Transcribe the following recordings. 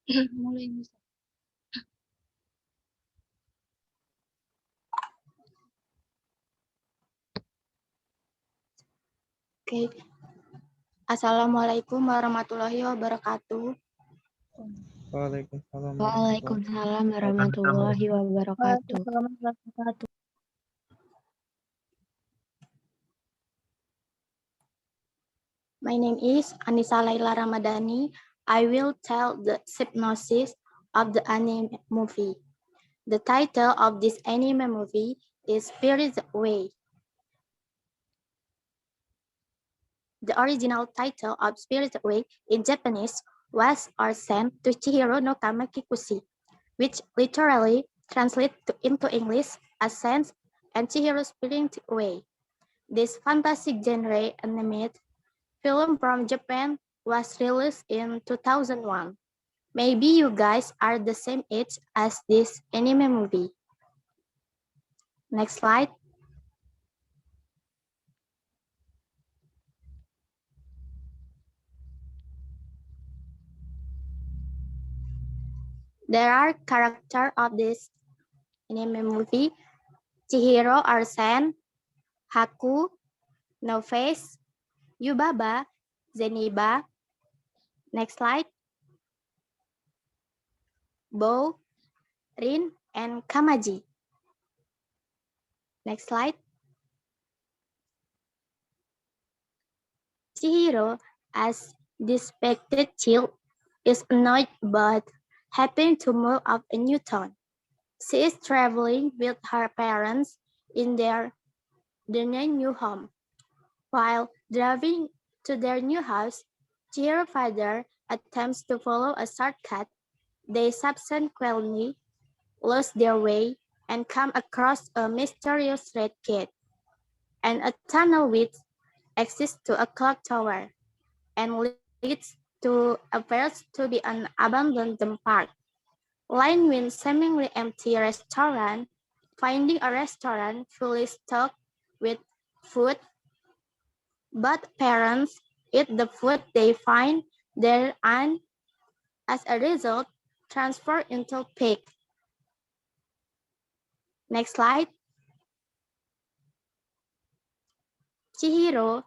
Mulai. Oke. Assalamualaikum warahmatullahi wabarakatuh. Waalaikumsalam Waalaikumsalam warahmatullahi wabarakatuh. My name is Anissa Laila Ramadhani. I will tell the synopsis of the anime movie. The title of this anime movie is Spirited Away. The original title of Spirited Away in Japanese was or sent to Chihiro no Kamakikushi, which literally translates into English as Sent and Chihiro Spirited Away. This fantastic genre animated film from Japan was released in 2001. Maybe you guys are the same age as this anime movie. Next slide. There are characters of this anime movie: Chihiro Arsen, Haku, No Face, Yubaba, Zeniba. Next slide. Bo, Rin, and Kamaji. Next slide. Chihiro, as distracted child, is annoyed but happy to move up a new town. She is traveling with her parents in their new home. While driving to their new house, Chihiro's father attempts to follow a shortcut. They subsequently lose their way and come across a mysterious red gate and a tunnel which exits to a clock tower and leads to appears to be an abandoned park. Lined with seemingly empty restaurant, finding a restaurant fully stocked with food, but parents eat the food they find there and, as a result, transfer into pig. Next slide. Chihiro,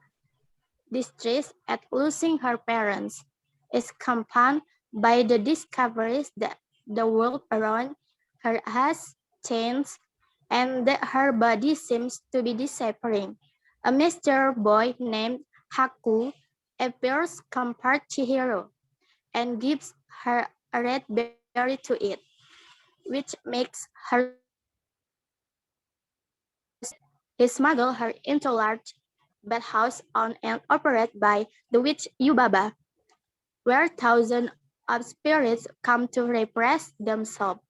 distressed at losing her parents, is compounded by the discoveries that the world around her has changed and that her body seems to be disappearing. A mystery boy named Haku appears, comforts Chihiro, and gives her a red berry to eat, which makes her he smuggled her into large bathhouse owned and operated by the witch Yubaba, where thousands of spirits come to repress themselves.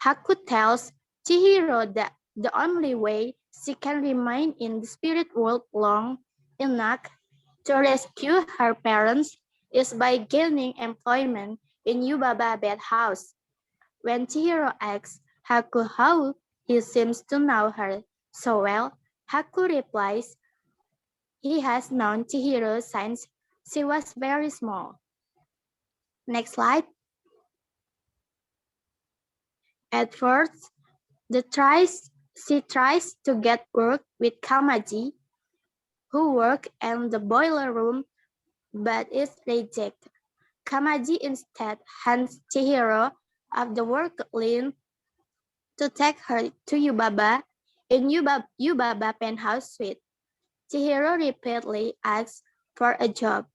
Haku tells Chihiro that the only way she can remain in the spirit world long enough to rescue her parents is by gaining employment in Yubaba bathhouse. When Chihiro asks Haku how he seems to know her so well, Haku replies he has known Chihiro since she was very small. Next slide. At first, she tries to get work with Kamaji, who works in the boiler room, but is rejected. Kamaji instead hands Chihiro of the work lien to take her to Yubaba in Yubaba penthouse suite. Chihiro repeatedly asks for a job,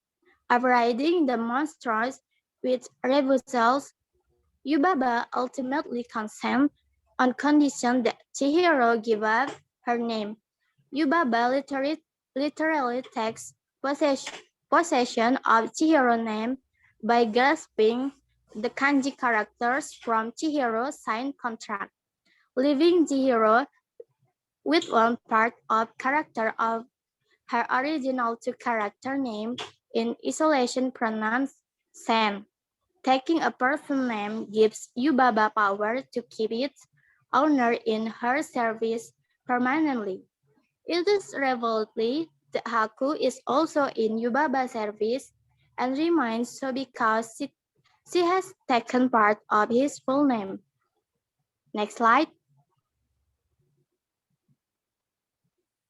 avoiding the monsters with refusals. Yubaba ultimately consents on condition that Chihiro give up her name. Yubaba literally takes possession of Chihiro's name by grasping the kanji characters from Chihiro's signed contract, leaving Chihiro with one part of character of her original two character name in isolation pronounced Sen. Taking a person name gives Yubaba power to keep its owner in her service permanently. It is revealed that Haku is also in Yubaba's service and remains so because She has taken part of his full name. Next slide.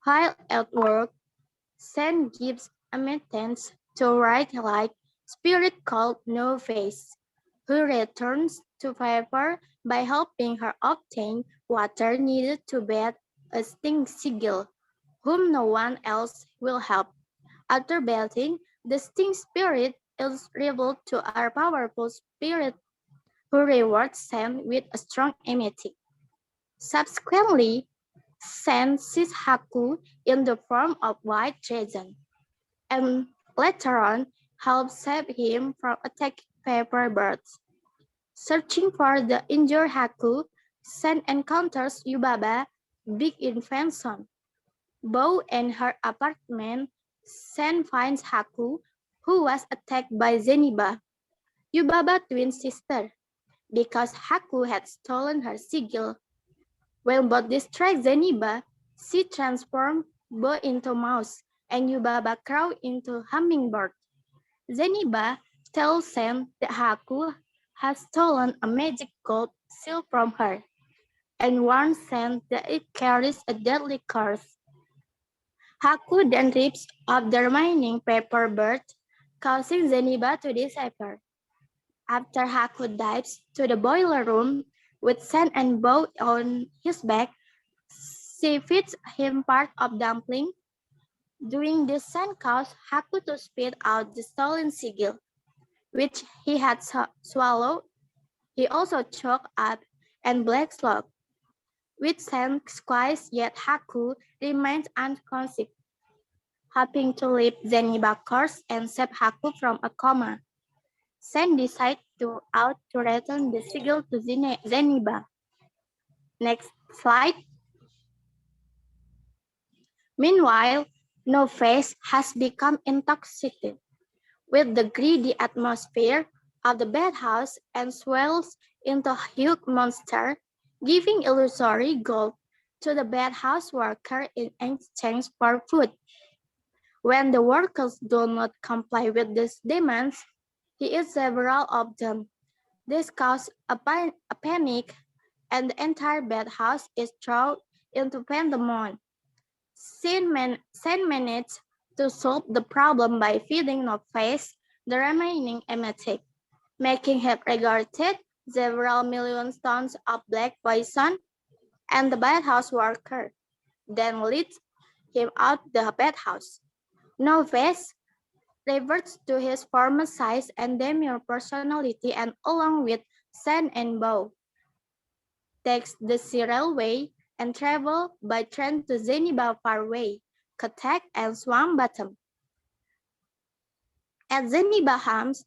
While at work, Sen gives admittance to right like spirit called No Face, who returns to favor by helping her obtain water needed to bathe a sting seagull, whom no one else will help. After bathing, the sting spirit is revealed to our powerful spirit who rewards Sen with a strong emetic. Subsequently, Sen sees Haku in the form of white dragon, and later on helps save him from attacking paper birds. Searching for the injured Haku, Sen encounters Yubaba, big invention. Bow in her apartment, Sen finds Haku, who was attacked by Zeniba, Yubaba's twin sister, because Haku had stolen her sigil. When both distract Zeniba, she transforms Bo into mouse and Yubaba crow into hummingbird. Zeniba tells Sen that Haku has stolen a magic gold seal from her and warns Sen that it carries a deadly curse. Haku then rips off the remaining paper bird, causing Zeniba to disappear. After Haku dives to the boiler room with Sen and Bo on his back, she feeds him part of dumpling. Doing this, Sen caused Haku to spit out the stolen sigil, which he had swallowed. He also choked up and black slug, which Sen squeezed, yet Haku remains unconscious, hoping to lift Zeniba's curse and save Haku from a coma. Sen decides to return the sigil to Zeniba. Next slide. Meanwhile, No Face has become intoxicated with the greedy atmosphere of the bathhouse and swells into a huge monster, giving illusory gold to the bathhouse worker in exchange for food. When the workers do not comply with these demands, he eats several of them. This causes a panic, and the entire bathhouse is thrown into pandemonium. Sen managed to solve the problem by feeding No Face the remaining emetic, making him regarded several million tons of black poison, and the bathhouse worker then leads him out the bathhouse. No Face reverts to his former size and demure personality, and along with Sen and Bow, takes the sea railway and travel by train to Zeniba Fairway, Katak, and Swamp Bottom. At Zeniba Hams,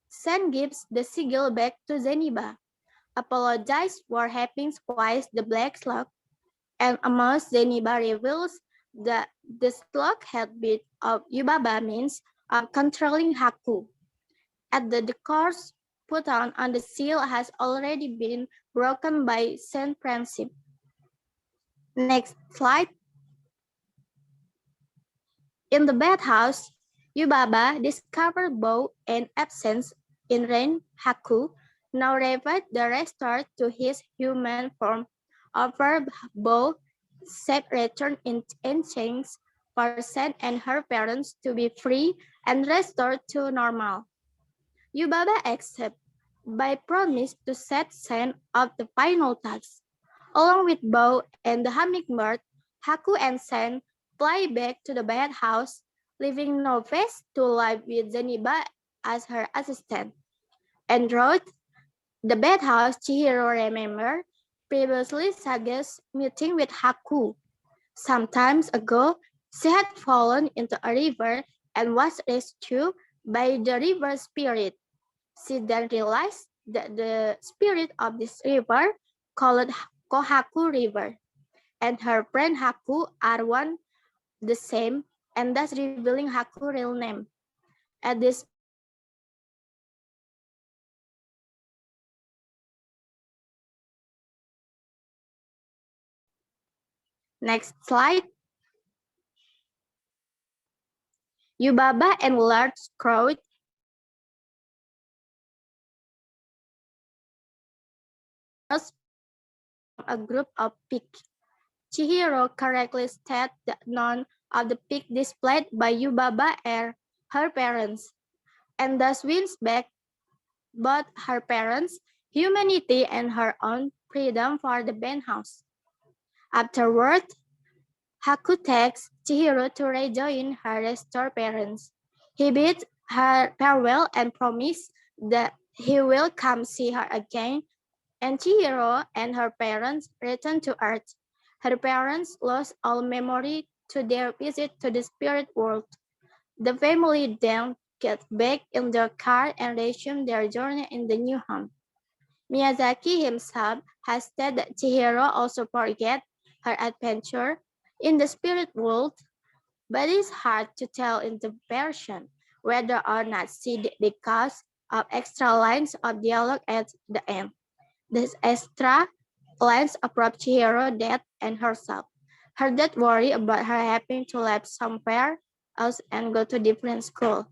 Sen gives the sigil back to Zeniba, apologizes for having squeezed the black slug, and amongst Zeniba reveals that the slug had bit of Yubaba means of controlling Haku. At the course put on the seal has already been broken by Saint Francis. Next slide. In the bathhouse, Yubaba discovered Bow and absence in Ren Haku, now revived the restored to his human form. Offer Bow safe return in chains for Sen and her parents to be free and restored to normal. Yubaba accepts by promise to set Sen of the final task. Along with Bow and the hummingbird, Haku and Sen fly back to the bathhouse, leaving No Face to live with Zeniba as her assistant. En route, the bathhouse Chihiro remembered previously Saga's meeting with Haku. Some time ago, she had fallen into a river and was rescued by the river spirit. She then realized that the spirit of this river, called Kohaku River, and her friend Haku are one the same, and thus revealing Haku's real name. At this point, Yubaba realized that Sen had taken Haku's place as her assistant. Next slide. Yubaba and large crowd from a group of pigs. Chihiro correctly stated that none of the pigs displayed by Yubaba are her parents, and thus wins back both her parents' humanity and her own freedom for the band house. Afterward, Haku takes Chihiro to rejoin her restored parents. He bids her farewell and promises that he will come see her again, and Chihiro and her parents return to Earth. Her parents lost all memory to their visit to the spirit world. The family then get back in their car and resume their journey in the new home. Miyazaki himself has said that Chihiro also forget her adventure in the spirit world, but it's hard to tell in the version whether or not she did because of extra lines of dialogue at the end. These extra lines approach Chihiro death and herself. Her death worry about her having to leave somewhere else and go to different school.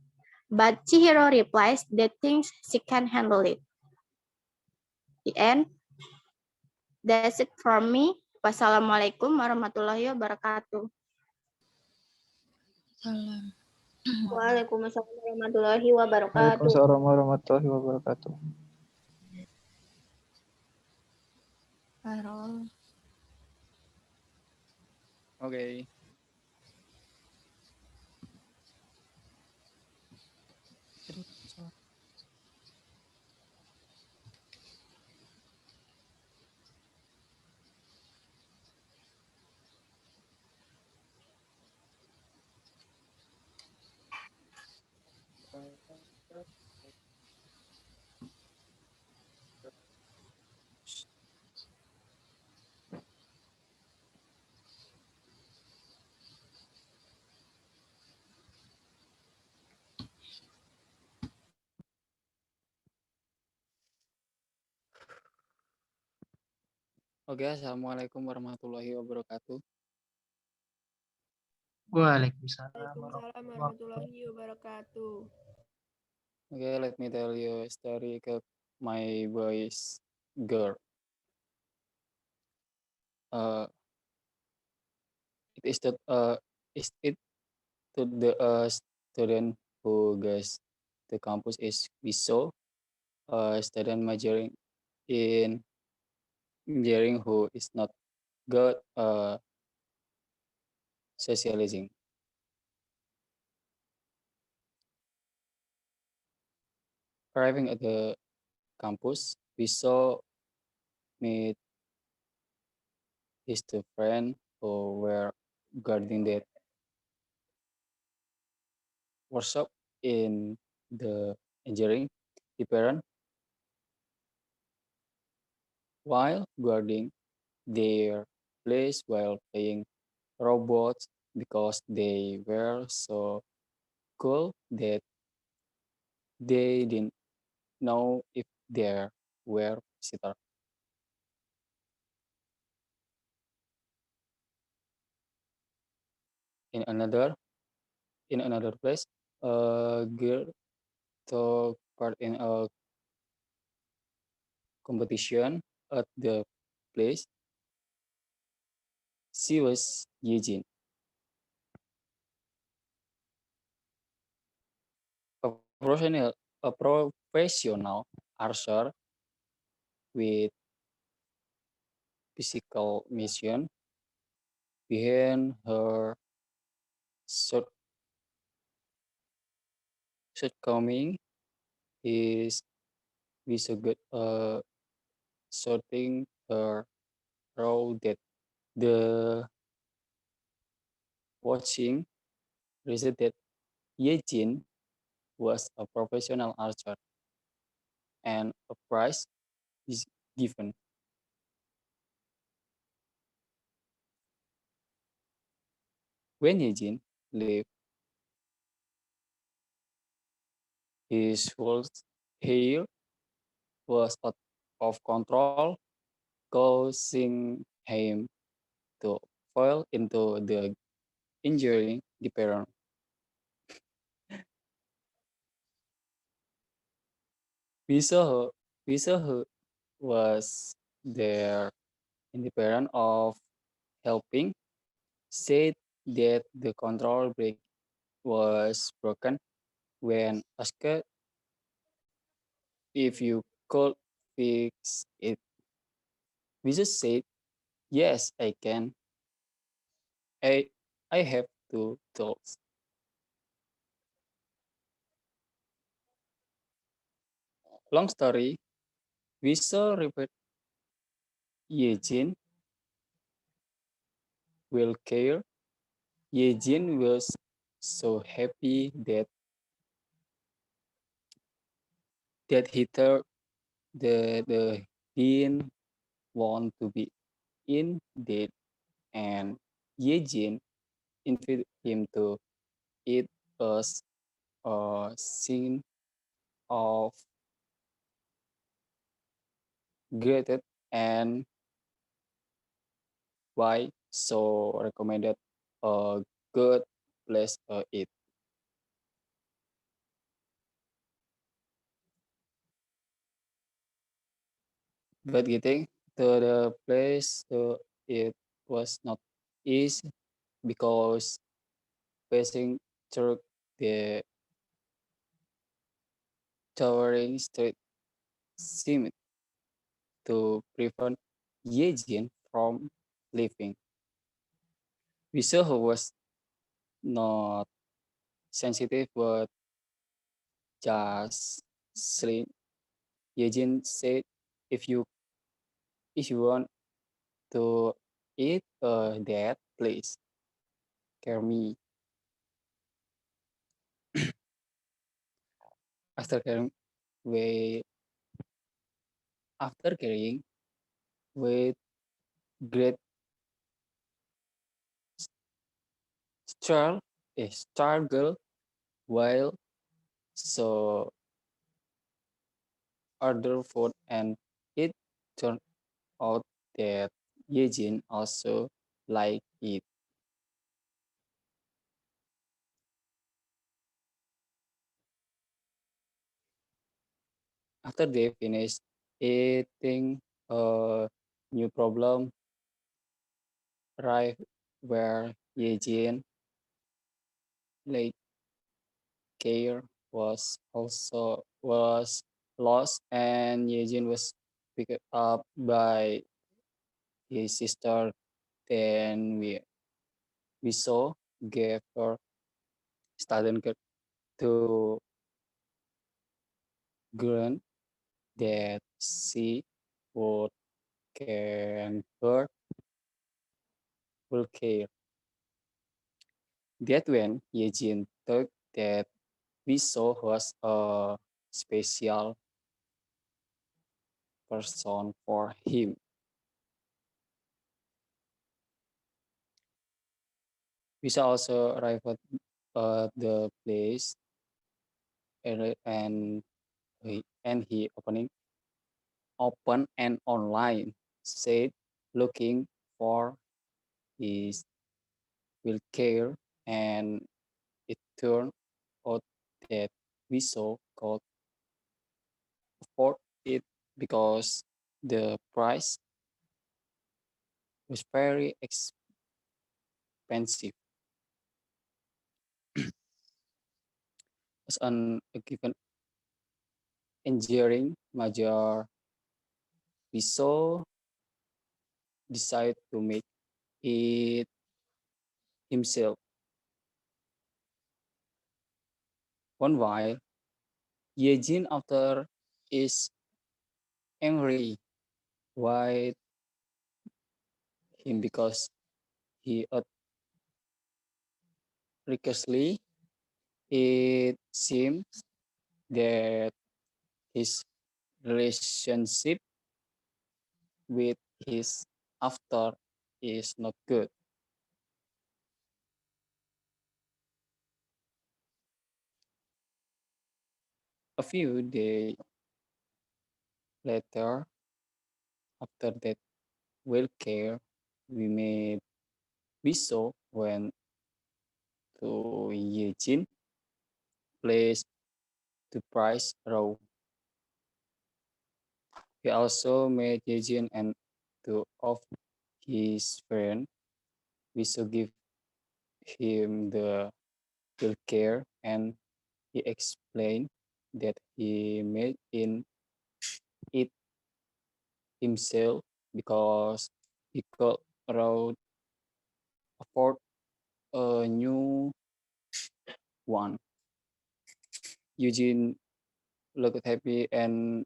But Chihiro replies that thinks she can handle it. The end. That's it from me. Wassalamualaikum warahmatullahi wabarakatuh. Salam. Waalaikumsalam warahmatullahi wabarakatuh. Waalaikumsalam warahmatullahi wabarakatuh. Farol. Oke. Oke, assalamualaikum warahmatullahi wabarakatuh. Waalaikumsalam Waalaikumsalam warahmatullahi wabarakatuh. Okay, let me tell you a story about my boy's girl. It is it to the student who goes to campus is Wiso, a student majoring in engineering who is not good socializing. Arriving at the campus, Wiso meet his two friends who were guarding the workshop in the engineering department. While guarding their place while playing robots because they were so cool that they didn't know if there were visitors. In another place, a girl took part in a competition at the place. She was Eugene, a professional archer with physical mission behind her short, shortcoming is we so good sorting her row that the watching realized that Yejin was a professional archer and a prize is given. When Yejin left, his whole hair was out of control, causing him to fall into the injuring the parent. We saw her was their independent of helping, said that the control brake was broken when asked if you could fix it. We just said, yes, I can. I, I have two tools. Long story, we saw repeat Eugene will care. Eugene was so happy that he thought the didn't want to be in debt, and Eugene invited him to eat us a scene of grated and why so recommended a good place to eat. But getting to the place to eat was not easy because passing through the towering street seemed to prevent Eugene from leaving. We saw who was not sensitive but just sleep. Eugene said, if you if you want to eat that place, carry me. After carrying with after carrying with great struggle, a struggle while so order food, and it turned out that Eugene also liked it. After they finished eating, a new problem arrived where Eugene late care was lost, and Eugene was picked up by his sister. Then we saw gave her started to grunt that she would can her will care. That when Eugene thought that we saw was a special person for him. We saw also arrived at the place, and he open and online said looking for his will care, and it turned out that we saw could afford it because the price was very expensive. As an a given engineering major, we saw decide to make it himself. One while Eugene after is angry with him because he recklessly. It seems that his relationship with his after is not good. A few days later, after that well care we saw went to Eugene place to price row. We also met Eugene and of his friend. We should give him the care, and he explained that he made in it himself because he could around afford a new one. Eugene looked happy and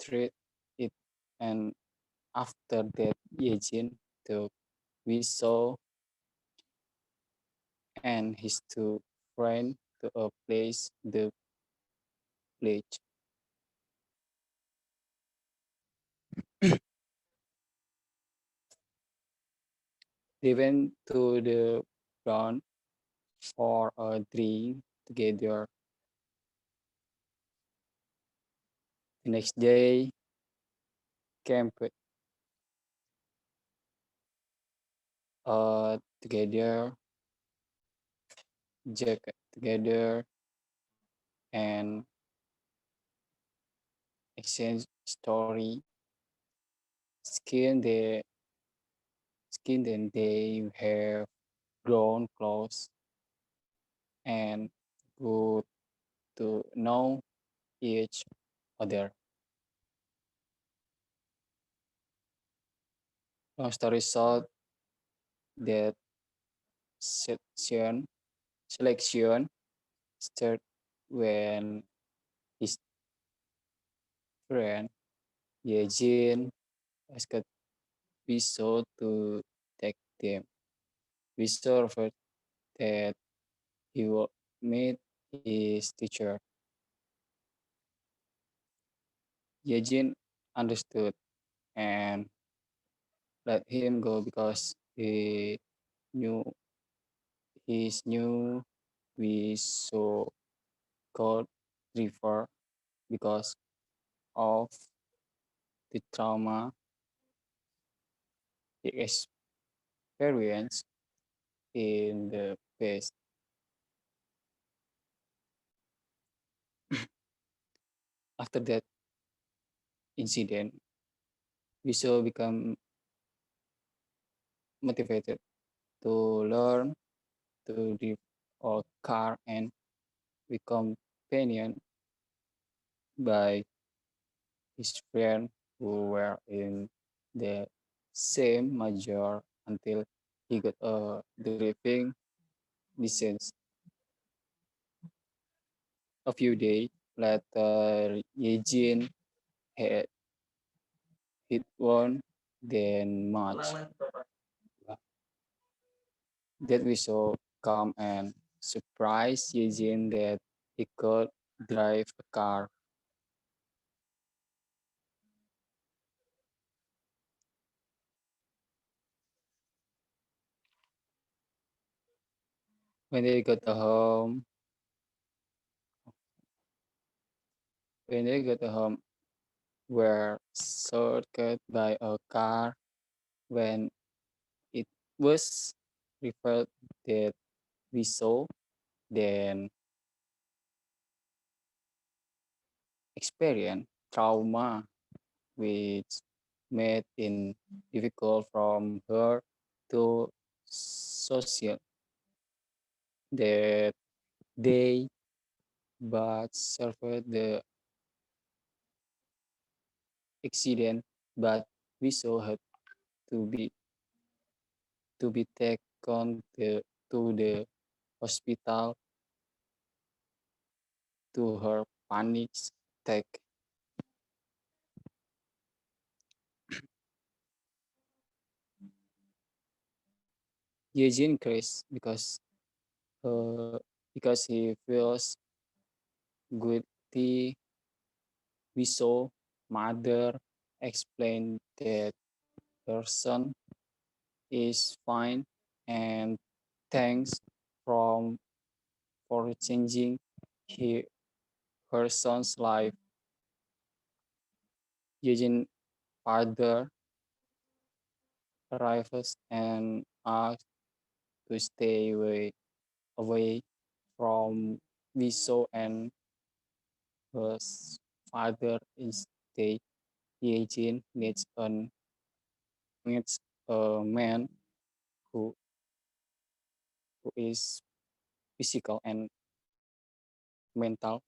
treated it, and after that, Eugene took Wiso and his two friends to a place the village. They went to the ground for a drink together. The next day, camped together, jacket together, and exchange story. Skin the skin then they have grown close and good to know each other. Long story short, that section selection started when his friend Eugene asked Wiso to take them. Wiso referred that he would meet his teacher. Eugene understood and let him go because knew he knew Wiso could refer because of the trauma he experienced in the past. After that incident, Wiso become motivated to learn to drive a car and become companion by his friend who were in the same major until he got a driving license. A few days later, Eugene had hit one, then March. That we saw come and surprise Eugene that he could drive a car. When they got home, when they got home, were circled by a car when it was revealed that we saw, then experience trauma which made it difficult from her to social that day, but suffered the accident, but we saw her to be taken to the hospital to her panic attack. Eugene cries because he feels guilty. We saw mother explain that her son is fine and thanks from for changing he, her son's life. Eugene father arrives and asks to stay away from Viso and her father instead. Eugene needs an needs a man who who is physical and mental